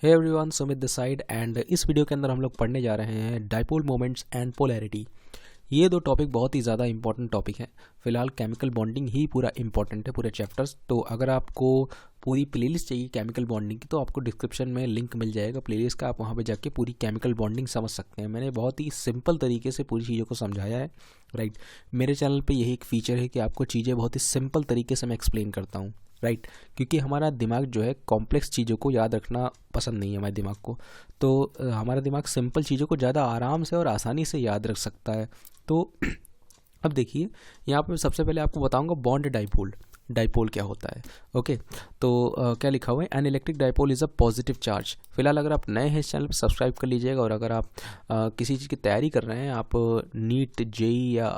Hey everyone, Sumit this side and इस video के अंदर हम लोग पढ़ने जा रहे हैं डाइपोल मोमेंट्स एंड पोलैरिटी। ये दो टॉपिक बहुत ही ज़्यादा इंपॉर्टेंट टॉपिक हैं। फिलहाल केमिकल बॉन्डिंग ही पूरा इंपॉर्टेंट है, पूरे चैप्टर्स। तो अगर आपको पूरी प्लेलिस्ट चाहिए केमिकल बॉन्डिंग की तो आपको डिस्क्रिप्शन में लिंक मिल जाएगा प्लेलिस्ट का, आप वहाँ पे जाके पूरी केमिकल बॉन्डिंग समझ सकते हैं। मैंने बहुत ही सिंपल तरीके से पूरी चीज़ों को समझाया है, राइट। मेरे चैनल पे यही एक फ़ीचर है कि आपको चीज़ें बहुत ही सिंपल तरीके से मैं एक्सप्लेन करता हूँ, राइट। क्योंकि हमारा दिमाग जो है कॉम्प्लेक्स चीज़ों को याद रखना पसंद नहीं है हमारे दिमाग को। तो हमारा दिमाग सिंपल चीज़ों को ज़्यादा आराम से और आसानी से याद रख सकता है। तो अब देखिए, यहाँ पे सबसे पहले आपको बताऊंगा बॉन्ड डाइपोल। डाइपोल क्या होता है, ओके। तो क्या लिखा हुआ है, an electric dipole is a positive charge. फिलहाल अगर आप नए हैं इस चैनल पर सब्सक्राइब कर लीजिएगा। और अगर आप किसी चीज़ की तैयारी कर रहे हैं, आप नीट जेई या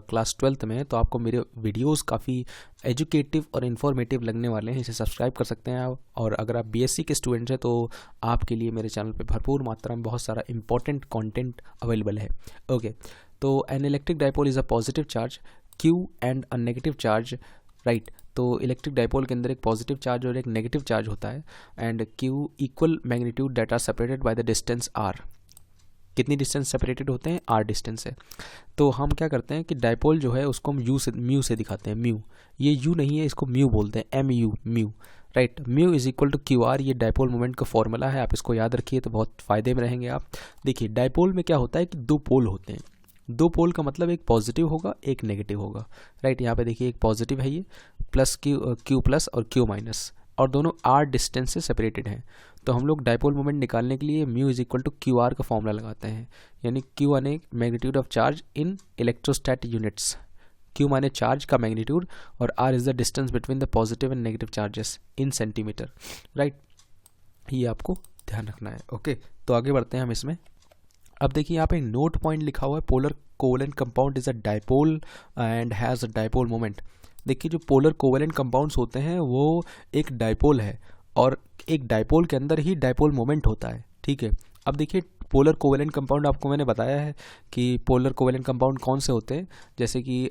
क्लास 12th में हैं, तो आपको मेरे वीडियोस काफ़ी एजुकेटिव और इन्फॉर्मेटिव लगने वाले हैं, इसे सब्सक्राइब कर सकते हैं आप। और अगर आप बीएससी के स्टूडेंट्स हैं तो आपके लिए मेरे चैनल पे भरपूर मात्रा में बहुत सारा इंपॉर्टेंट कंटेंट अवेलेबल है, ओके। तो an electric dipole is a positive charge Q and a negative charge, right. तो इलेक्ट्रिक डाइपोल के अंदर एक पॉजिटिव चार्ज और एक नेगेटिव चार्ज होता है। And q equal magnitude that are separated by the distance r. कितनी डिस्टेंस सेपरेटेड होते हैं, आर डिस्टेंस है। तो हम क्या करते हैं कि डाइपोल जो है उसको हम म्यू से दिखाते हैं। म्यू, ये यू नहीं है, इसको म्यू बोलते हैं, M U, mu, right. Mu is equal to Q R, ये डाइपोल मोमेंट का फॉर्मूला है, आप इसको याद रखिए तो बहुत फायदे में रहेंगे आप। देखिए, डाइपोल में क्या होता है कि दो पोल होते हैं। दो पोल का मतलब एक पॉजिटिव होगा, एक नेगेटिव होगा, राइट। यहाँ पे देखिए एक पॉजिटिव है, ये प्लस क्यू प्लस और क्यू माइनस, और दोनों आर डिस्टेंस से सेपरेटेड हैं। तो हम लोग डाइपोल मोमेंट निकालने के लिए mu is equal to Q R का फॉर्मूला लगाते हैं। यानी क्यू माने magnitude of charge in electrostatic units. Q माने चार्ज का मैग्नीट्यूड और R is the distance between the positive and negative charges in centimetre, right. ये आपको ध्यान रखना है, ओके। तो आगे बढ़ते हैं हम इसमें। अब देखिए यहाँ पे एक नोट पॉइंट लिखा हुआ है, polar covalent compound is a dipole and has a dipole moment. देखिए, जो पोलर कोवेलेंट कंपाउंड्स होते हैं वो एक डाइपोल है, और एक डाइपोल के अंदर ही डाइपोल मोमेंट होता है, ठीक है। अब देखिए, पोलर कोवेलेंट कंपाउंड आपको मैंने बताया है कि पोलर कोवेलेंट कंपाउंड कौन से होते हैं। जैसे कि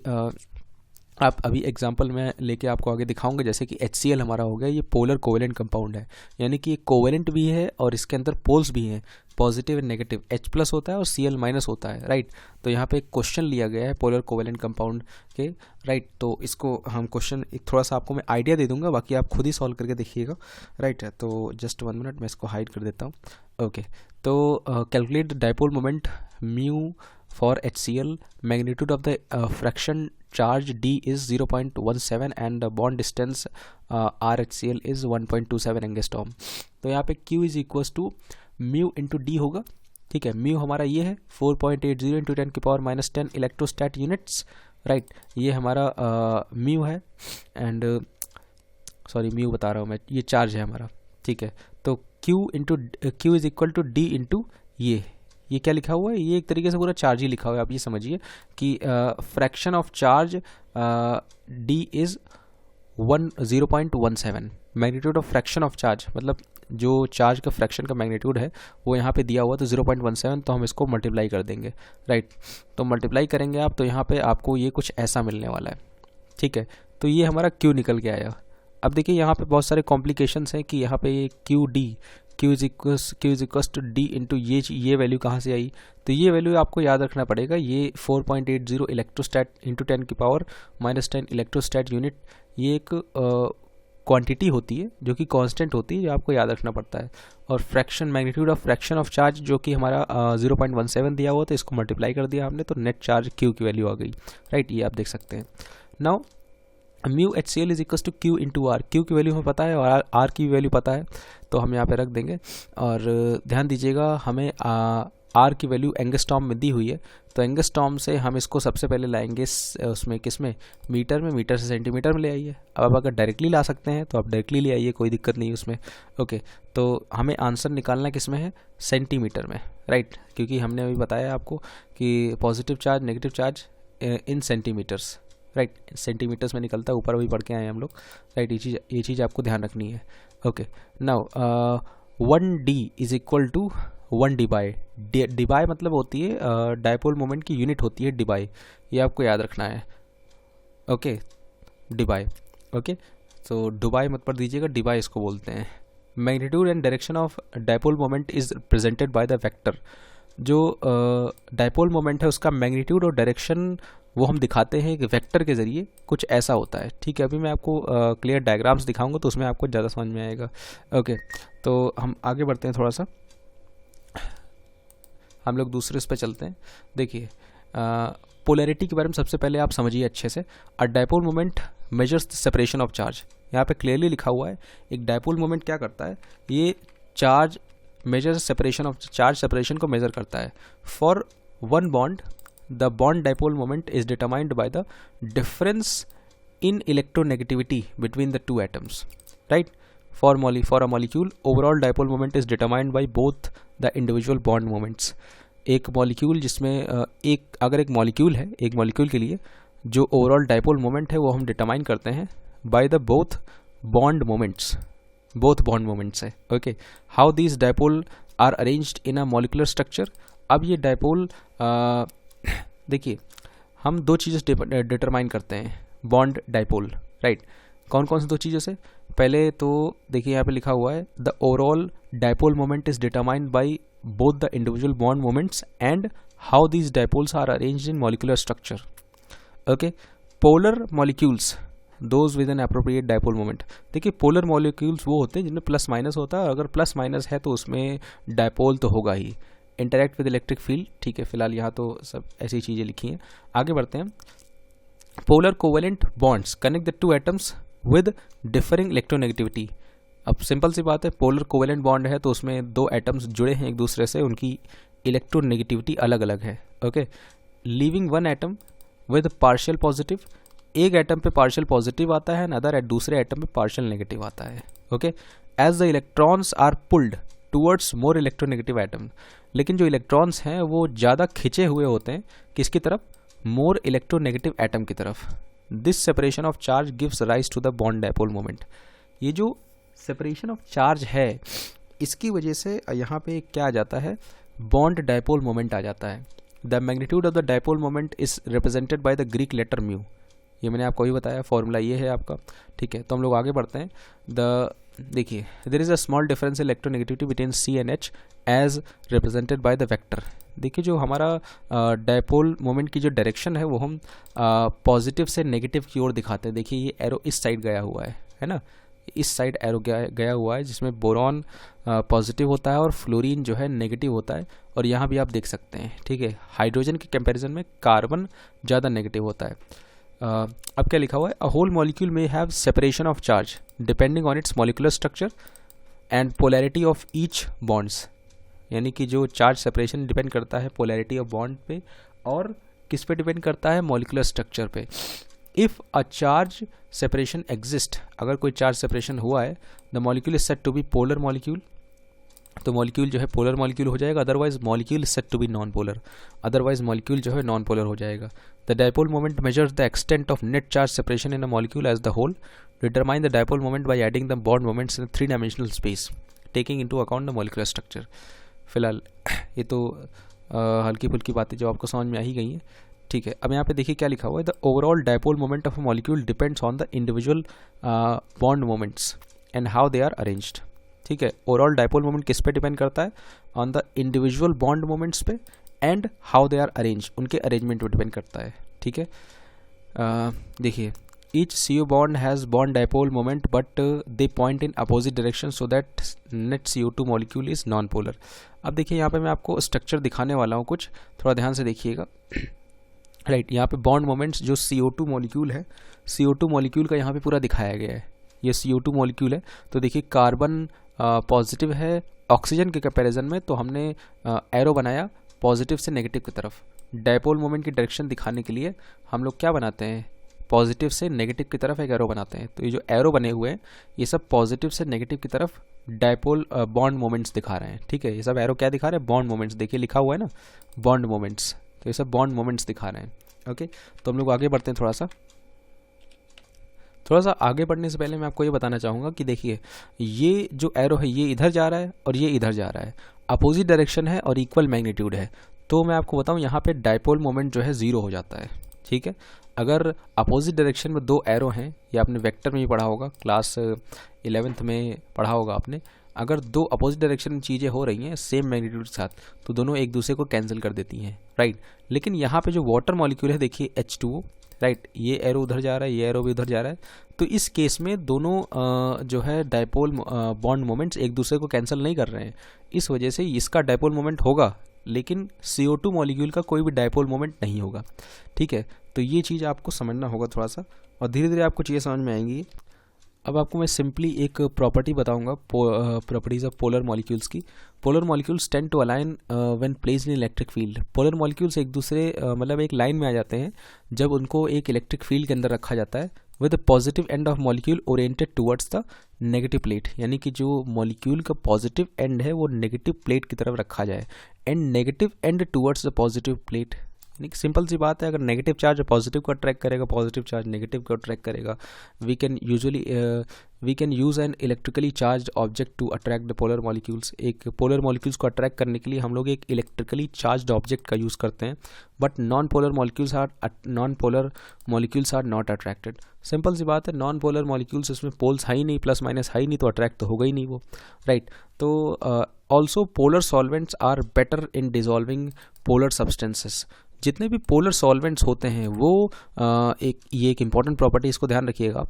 आप अभी एग्जांपल में लेके आपको आगे दिखाऊंगा। जैसे कि HCl हमारा हो गया, ये पोलर कोवेलेंट कंपाउंड है, यानी कि ये कोवेलेंट भी है और इसके अंदर पोल्स भी हैं, positive and negative. H plus होता है और Cl माइनस होता है, राइट। तो यहाँ पे एक क्वेश्चन लिया गया है पोलर कोवेलेंट कंपाउंड के, राइट। तो इसको हम क्वेश्चन थोड़ा सा आपको मैं आइडिया दे दूंगा, बाकी आप खुद ही सॉल्व करके देखिएगा, राइट। तो जस्ट 1 मिनट, मैं इसको हाइड कर देता हूँ, ओके। तो calculate dipole moment mu for HCl, magnitude of the fraction charge D is 0.17 and the bond distance RHCl is 1.27 angstrom. तो यहाँ पे Q is equals to mu into D होगा, ठीक है। म्यू हमारा ये है 4.80 इंटू 10 की पावर माइनस 10 इलेक्ट्रोस्टैट यूनिट्स, राइट। ये हमारा म्यू है, एंड सॉरी म्यू बता रहा हूँ मैं, ये चार्ज है हमारा, ठीक है। तो Q is equal to D into ये क्या लिखा हुआ है, ये एक तरीके से पूरा चार्ज ही लिखा हुआ है। आप ये समझिए कि fraction of charge D is 0.17। Magnitude of fraction of charge मतलब जो चार्ज का फ्रैक्शन का मैग्नीट्यूड है वो यहाँ पे दिया हुआ, तो 0.17, तो हम इसको मल्टीप्लाई कर देंगे, राइट। तो मल्टीप्लाई करेंगे आप, तो यहाँ पे आपको ये कुछ ऐसा मिलने वाला है, ठीक है। तो ये हमारा क्यू निकल के आया। अब देखिए, यहाँ पे बहुत सारे कॉम्प्लिकेशंस हैं कि यहाँ पे ये Q is equal to D into ये वैल्यू कहाँ से आई। तो ये वैल्यू आपको याद रखना पड़ेगा। ये 4.80 इलेक्ट्रोस्टैट इंटू 10 की पावर माइनस 10 इलेक्ट्रोस्टैट यूनिट, ये एक क्वांटिटी होती है जो कि कांस्टेंट होती है, जो आपको याद रखना पड़ता है। और fraction magnitude of fraction of charge जो कि हमारा 0.17 दिया हुआ था, इसको मल्टीप्लाई कर दिया हमने, तो नेट चार्ज क्यू की वैल्यू आ गई, राइट। ये आप देख सकते हैं। Now mu HCl is equal to Q into R. Q की वैल्यू हमें पता है और आर की वैल्यू पता है, तो हम यहाँ पे रख देंगे। और ध्यान दीजिएगा, हमें आर की वैल्यू एंगस्ट्रॉम में दी हुई है, तो एंगस्ट्रॉम से हम इसको सबसे पहले लाएंगे उसमें किसमें, मीटर में। मीटर से सेंटीमीटर में ले आइए। अब आप अगर डायरेक्टली ला सकते हैं तो आप डायरेक्टली ले आइए, कोई दिक्कत नहीं उसमें, ओके। तो हमें आंसर निकालना किसमें है, सेंटीमीटर में, राइट। क्योंकि हमने अभी बताया आपको कि positive charge negative charge in centimetres, right. Centimetres में निकलता है, ऊपर अभी पढ़ के आए हम लोग, राइट। ये चीज़ आपको ध्यान रखनी है, okay. Now 1D is equal to 1 debye. Debye मतलब होती है डाइपोल मोमेंट की यूनिट होती है डिबाई, ये आपको याद रखना है, ओके। Debye, okay. तो डिबाई मत पढ़ दीजिएगा, डिबाई इसको बोलते हैं, magnitude and direction of dipole moment is presented by the vector. जो डायपोल मोमेंट है उसका मैग्नीट्यूड और डायरेक्शन वो हम दिखाते हैं एक वेक्टर के ज़रिए, कुछ ऐसा होता है। ठीक है, अभी मैं आपको क्लियर डायग्राम्स दिखाऊंगा तो उसमें आपको ज़्यादा समझ में आएगा। ओके, तो हम आगे बढ़ते हैं, थोड़ा सा हम लोग दूसरे इस पे चलते हैं। देखिए पोलैरिटी के बारे में सबसे पहले आप समझिए अच्छे से। अ dipole moment measures the separation of charge. यहाँ पे क्लियरली लिखा हुआ है एक डायपोल मोमेंट क्या करता है, ये charge measure separation of charge, separation को मेजर करता है। For one bond the bond dipole moment is determined by the difference in electronegativity between the two atoms, right? For a molecule overall dipole moment is determined by both the individual bond moments। एक molecule जिसमें अगर एक molecule है, एक molecule के लिए जो overall dipole moment है वो हम डिटरमाइन करते हैं by the both bond moments है। Okay, how these dipole are arranged in a molecular structure. अब ये डायपोल देखिए हम दो चीज़ें डिटरमाइन करते हैं बॉन्ड डायपोल, राइट। कौन कौन सी दो चीज़ों से? पहले तो देखिए यहाँ पे लिखा हुआ है the overall dipole moment is determined by both the individual bond moments and how these dipoles are arranged in molecular structure. Okay, polar molecules those with an appropriate dipole moment. देखिए पोलर मॉलिक्यूल्स वो होते हैं जिनमें plus minus होता है, अगर plus minus है तो उसमें डायपोल तो होगा ही। इंटरैक्ट विद इलेक्ट्रिक फील्ड, ठीक है, फिलहाल यहाँ तो सब ऐसी चीज़ें लिखी हैं। आगे बढ़ते हैं। Polar covalent bonds connect the two atoms with differing electronegativity. अब सिंपल सी बात है, पोलर कोवेलेंट बॉन्ड है तो उसमें दो एटम्स जुड़े हैं एक दूसरे से, उनकी इलेक्ट्रोनेगेटिविटी अलग अलग है। Okay, leaving one atom with partial positive, एक एटम पे पार्शियल पॉजिटिव आता है, अदर दूसरे एटम पे पार्शियल नेगेटिव आता है। Okay, as the electrons are pulled towards more electronegative atom. लेकिन जो इलेक्ट्रॉन्स हैं वो ज़्यादा खिंचे हुए होते हैं किसकी तरफ? मोर इलेक्ट्रोनेगेटिव एटम की तरफ। This separation of charge gives rise to the bond dipole moment. ये जो सेपरेशन ऑफ चार्ज है इसकी वजह से यहाँ पे क्या आ जाता है? बॉन्ड डायपोल मोमेंट आ जाता है। The magnitude of the dipole moment is represented by the Greek letter mu. ये मैंने आपको अभी बताया, फॉर्मूला ये है आपका। ठीक है, तो हम लोग आगे बढ़ते हैं। देखिए there is a small difference in electronegativity between C and H as represented by the vector. देखिए जो हमारा डायपोल मोमेंट की जो डायरेक्शन है वो हम पॉजिटिव से नेगेटिव की ओर दिखाते हैं। देखिए ये एरो इस साइड गया हुआ है ना, इस साइड एरो गया हुआ है जिसमें बोरॉन पॉजिटिव होता है और फ्लोरीन जो है नेगेटिव होता है। और यहाँ भी आप देख सकते हैं, ठीक है, हाइड्रोजन के कंपैरिजन में कार्बन ज़्यादा नेगेटिव होता है। अब क्या लिखा हुआ है? अ होल मॉलिक्यूल में have separation of charge depending on it's molecular structure and polarity of each bonds. यानी कि जो चार्ज सेपरेशन डिपेंड करता है पोलैरिटी ऑफ बॉन्ड पे और किस पे डिपेंड करता है? मॉलिकुलर स्ट्रक्चर पे। If a charge separation exist, अगर कोई चार्ज सेपरेशन हुआ है, the molecule is set to be polar molecule, तो मॉलिक्यूल जो है पोलर मॉलिक्यूल हो जाएगा। Otherwise molecule set to be non polar, otherwise molecule जो है नॉन पोलर हो जाएगा। The dipole moment measures the extent of net charge separation in a molecule as the whole. Determine the dipole moment by adding the bond moments in 3 dimensional space taking into account the molecular structure. फिलहाल ये तो हल्की फुल्की बातें जो आपको समझ में आ ही गई हैं। ठीक है, अब यहाँ पे देखिए क्या लिखा हुआ है? The overall dipole moment of a molecule depends on the individual bond moments and how they are arranged. ठीक है, ओवरऑल डायपोल मोमेंट किस पे डिपेंड करता है? On the individual bond moments पे and how they are arrange, उनके arrangement पे depend करता है। ठीक है, देखिए each CO bond has bond dipole moment but they point in opposite direction so that net CO2 molecule is non polar. अब देखिए यहाँ पे मैं आपको स्ट्रक्चर दिखाने वाला हूँ, कुछ थोड़ा ध्यान से देखिएगा। राइट, यहाँ पे बॉन्ड मोमेंट्स जो CO2 मॉलिक्यूल है, CO2 मॉलिक्यूल का यहाँ पे पूरा दिखाया गया है। ये CO2 मॉलिक्यूल है, तो देखिए कार्बन पॉजिटिव है ऑक्सीजन के कंपैरिजन में, तो हमने एरो बनाया पॉजिटिव से नेगेटिव की तरफ। डायपोल मोमेंट की डायरेक्शन दिखाने के लिए हम लोग क्या बनाते हैं? पॉजिटिव से नेगेटिव की तरफ एक एरो बनाते हैं। तो ये जो एरो बने हुए हैं ये सब पॉजिटिव से नेगेटिव की तरफ डायपोल बॉन्ड मोमेंट्स दिखा रहे हैं। ठीक है, ये सब एरो क्या दिखा रहे हैं? Bond moments. देखिए लिखा हुआ है ना बॉन्ड मोमेंट्स, तो ये सब बॉन्ड मोमेंट्स दिखा रहे हैं। ओके, तो हम लोग आगे बढ़ते हैं। थोड़ा सा आगे बढ़ने से पहले मैं आपको ये बताना चाहूँगा कि देखिए ये जो एरो है ये इधर जा रहा है और ये इधर जा रहा है, अपोजिट डायरेक्शन है और इक्वल मैग्नीट्यूड है। तो मैं आपको बताऊँ यहाँ पे डायपोल मोमेंट जो है 0 हो जाता है। ठीक है, अगर अपोजिट डायरेक्शन में दो एरो हैं, ये आपने वेक्टर में ही पढ़ा होगा, क्लास 11th में पढ़ा होगा आपने, अगर दो अपोजिट डायरेक्शन में चीज़ें हो रही हैं सेम मैग्नीट्यूड के साथ, तो दोनों एक दूसरे को कैंसिल कर देती हैं, राइट। लेकिन यहाँ पे जो वाटर मॉलिक्यूल है देखिए H2O, राइट, ये एरो उधर जा रहा है, ये एरो भी उधर जा रहा है, तो इस केस में दोनों जो है डायपोल बॉन्ड मोमेंट्स एक दूसरे को कैंसिल नहीं कर रहे हैं। इस वजह से इसका डायपोल मोमेंट होगा, लेकिन CO2 मॉलिक्यूल का कोई भी डायपोल मोमेंट नहीं होगा, ठीक है। तो ये चीज़ आपको समझना होगा थोड़ा सा, और धीरे धीरे आपको चीज़ें समझ में आएंगी। अब आपको मैं सिंपली एक प्रॉपर्टी बताऊंगा प्रॉपर्टीज ऑफ पोलर मॉलिक्यूल्स की। Polar molecules tend to align when placed in electric field. Polar molecules एक दूसरे मतलब एक लाइन में आ जाते हैं जब उनको एक इलेक्ट्रिक फील्ड के अंदर रखा जाता है, with the positive end of molecule oriented towards the negative plate, यानी कि जो मॉलिक्यूल का पॉजिटिव एंड है वो नेगेटिव प्लेट की तरफ रखा जाए, end negative end towards the positive plate. यानी कि सिंपल सी बात है, अगर नेगेटिव चार्ज पॉजिटिव को अट्रैक्ट करेगा, पॉजिटिव चार्ज नेगेटिव को अट्रैक्ट करेगा। We can use an electrically charge object to attract the polar molecules. एक पोलर मॉलिक्यूल्स को अट्रैक्ट करने के लिए हम लोग एक इलेक्ट्रिकली चार्ज ऑब्जेक्ट का यूज़ करते हैं, but non polar molecules are not attracted. Simple सी बात है, नॉन पोलर मॉलिक्यूल्स, इसमें पोल्स है ही नहीं, प्लस माइनस है ही नहीं, तो अट्रैक्ट तो होगा ही नहीं वो, राइट। तो also polar solvents are better in dissolving polar substances. जितने भी पोलर सॉल्वेंट्स होते हैं वो ये एक इम्पॉर्टेंट प्रॉपर्टी, इसको ध्यान रखिएगा,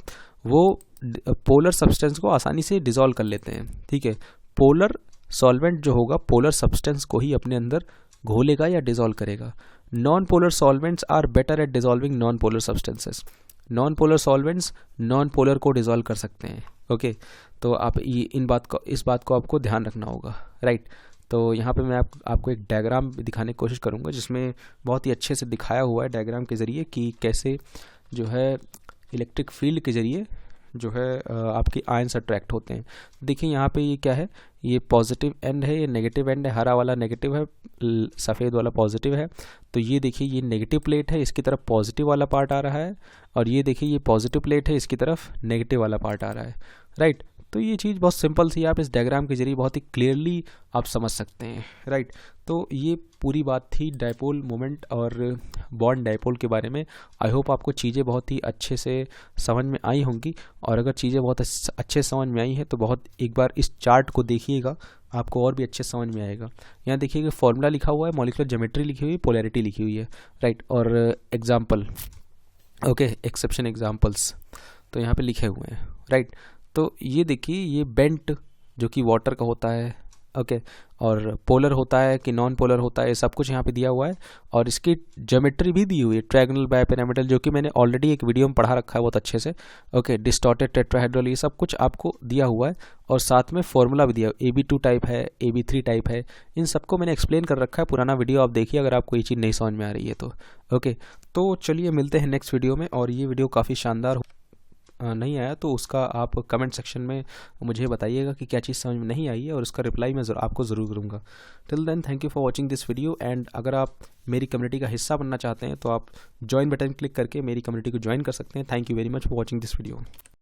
वो पोलर सब्सटेंस को आसानी से डिजॉल्व कर लेते हैं, ठीक है। पोलर सॉल्वेंट जो होगा पोलर सब्सटेंस को ही अपने अंदर घोलेगा या डिजॉल्व करेगा। Non polar solvents are better at dissolving non polar substances. Non polar solvents non polar को डिजॉल्व कर सकते हैं, ओके। तो आप इस बात को आपको ध्यान रखना होगा, राइट। तो यहाँ पे मैं आपको एक डायग्राम दिखाने की कोशिश करूँगा, जिसमें बहुत ही अच्छे से दिखाया हुआ है डायग्राम के ज़रिए कि कैसे जो है इलेक्ट्रिक फील्ड के ज़रिए जो है आपके आयंस अट्रैक्ट होते हैं। देखिए यहाँ पे ये क्या है, ये पॉजिटिव एंड है, ये नेगेटिव एंड है, हरा वाला नेगेटिव है, सफ़ेद वाला पॉजिटिव है। तो ये देखिए ये नेगेटिव प्लेट है, इसकी तरफ पॉजिटिव वाला पार्ट आ रहा है, और ये देखिए ये पॉजिटिव प्लेट है, इसकी तरफ नेगेटिव वाला पार्ट आ रहा है, राइट। तो ये चीज़ बहुत सिंपल सी, आप इस डायग्राम के जरिए बहुत ही क्लियरली आप समझ सकते हैं, राइट। तो ये पूरी बात थी डायपोल मोमेंट और बॉन्ड डायपोल के बारे में। आई होप आपको चीज़ें बहुत ही अच्छे से समझ में आई होंगी, और अगर चीज़ें बहुत अच्छे से समझ में आई हैं तो बहुत एक बार इस चार्ट को देखिएगा, आपको और भी अच्छे समझ में आएगा। यहाँ देखिएगा फॉर्मूला लिखा हुआ है, मॉलिक्यूलर ज्योमेट्री लिखी हुई है, पोलैरिटी लिखी हुई है, राइट, और एग्जाम्पल, ओके, एक्सेप्शन एग्जाम्पल्स तो यहाँ पे लिखे हुए हैं, राइट। तो ये देखिए ये बेंट जो कि वाटर का होता है, ओके, और पोलर होता है कि नॉन पोलर होता है, सब कुछ यहाँ पे दिया हुआ है, और इसकी ज्योमेट्री भी दी हुई है, ट्रायंगल, बाइपिरामिडल, जो कि मैंने ऑलरेडी एक वीडियो में पढ़ा रखा है बहुत अच्छे से, ओके। डिस्टॉर्टेड, टेट्राहेड्रल, ये सब कुछ आपको दिया हुआ है, और साथ में फॉर्मूला भी दिया, AB2 टाइप है, AB3 टाइप है, इन सबको मैंने एक्सप्लेन कर रखा है। पुराना वीडियो आप देखिए अगर आपको ये चीज़ नहीं समझ में आ रही है तो, ओके। तो चलिए मिलते हैं नेक्स्ट वीडियो में, और ये वीडियो काफ़ी शानदार नहीं आया तो उसका आप कमेंट सेक्शन में मुझे बताइएगा कि क्या चीज़ समझ में नहीं आई है, और उसका रिप्लाई मैं आपको ज़रूर करूँगा। Till then thank you for watching this video, and अगर आप मेरी कम्युनिटी का हिस्सा बनना चाहते हैं तो आप ज्वाइन बटन क्लिक करके मेरी कम्युनिटी को ज्वाइन कर सकते हैं। Thank you very much for watching this video.